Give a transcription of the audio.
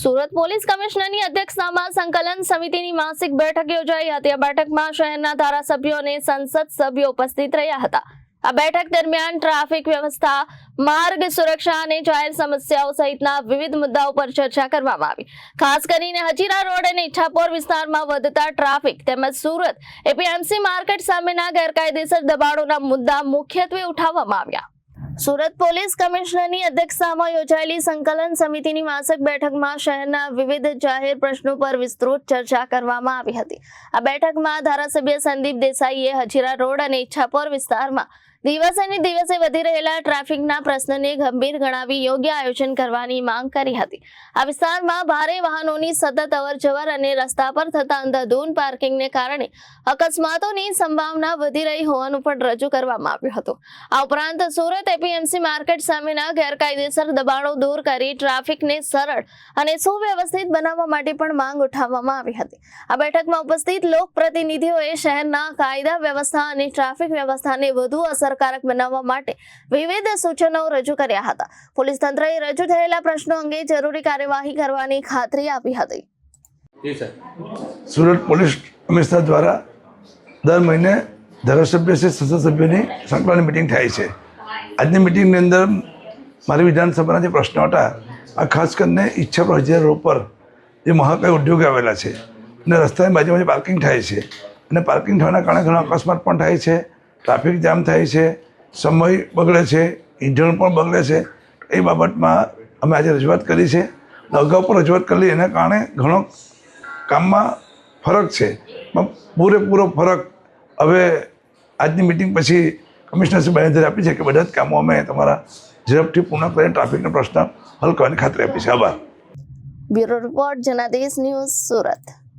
Surat police કમિશનરની અધ્યક્ષતામાં સંકલન સમિતિની માસિક બેઠક યોજાઈ હતી। આ બેઠકમાં શહેરના ધારાસભ્યો અને સંસદ સભ્યો ઉપસ્થિત રહ્યા હતા। આ બેઠક દરમિયાન ટ્રાફિક વ્યવસ્થા, માર્ગ સુરક્ષા અને જાહેર સમસ્યાઓ સહિતના વિવિધ મુદ્દાઓ પર ચર્ચા કરવામાં આવી। ખાસ કરીને હજીરા રોડ અને ઈચ્છાપોર વિસ્તારમાં વધતા ટ્રાફિક તેમજ સુરત એપીએમસી માર્કેટ સામેના ગેરકાયદેસર દબાણોના મુદ્દા મુખ્યત્વે ઉઠાવવામાં આવ્યા। સુરત પોલીસ કમિશનરની અધ્યક્ષતામાં યોજાયેલી સંકલન સમિતિની માસિક બેઠકમાં શહેરના વિવિધ જાહેર પ્રશ્નો પર વિસ્તૃત ચર્ચા કરવામાં આવી હતી। આ બેઠકમાં ધારાસભ્ય સંદીપ દેસાઈએ હજીરા રોડ અને ઈચ્છાપોર વિસ્તારમાં દિવસે ને દિવસે વધી રહેલા ટ્રાફિકના પ્રશ્નને ગંભીર ગણાવી યોગ્ય આયોજન કરવાની માંગ કરી હતી। આ વિસ્તારમાં ભારે વાહનોની સતત અવરજવર અને રસ્તા પર થતા અંધાધૂંધ પાર્કિંગને કારણે અકસ્માતોની સંભાવના વધી રહી હોવાનું પણ રજૂ કરવામાં આવ્યું હતું। આ ઉપરાંત સુરત એપીએમસી માર્કેટ સામેના ગેરકાયદેસર દબાણો દૂર કરી ટ્રાફિકને સરળ અને સુવ્યવસ્થિત બનાવવા માટે પણ માંગ ઉઠાવવામાં આવી હતી। આ બેઠકમાં ઉપસ્થિત લોકપ્રતિનિધિઓએ શહેરના કાયદા વ્યવસ્થા અને ટ્રાફિક વ્યવસ્થાને વધુ અસરકારક બનાવવા માટે વિવિધ સૂચનો રજૂ કર્યા હતા। પોલીસ તંત્રએ રજૂ થયેલા પ્રશ્નો અંગે જરૂરી કાર્યવાહી કરવાની ખાતરી આપી હતી। સુરત પોલીસ કમિશનર દ્વારા દર મહિને ધારાસભ્ય છે સંસદ સભ્યોની સંકલન મિટિંગ થાય છે। આજની મિટિંગની અંદર મારી વિધાનસભાના જે પ્રશ્નો હતા આ ખાસ કરીને ઈચ્છાપોર હજીરા રોડ પર જે મહાકાય ઉદ્યોગ આવેલા છે અને રસ્તાની બાજુમાં જે પાર્કિંગ થાય છે અને પાર્કિંગ થવાના કારણે ઘણા અકસ્માત પણ થાય છે, ટ્રાફિક જામ થાય છે, સમય બગડે છે, ઇંધણ પણ બગડે છે। એ બાબતમાં અમે આજે રજૂઆત કરી છે। અગાઉ પણ રજૂઆત કરી, એના કારણે ઘણો કામમાં ફરક છે, પણ પૂરેપૂરો ફરક હવે આજની મિટિંગ પછી કમિશનરશ્રી બાંહેધરી આપી છે કે બધા જ કામો અમે તમારા ઝડપથી પૂર્ણ કરીને ટ્રાફિકનો પ્રશ્ન હલ કરવાની ખાતરી આપી છે। આભાર। Bureau report Janadesh news, Surat.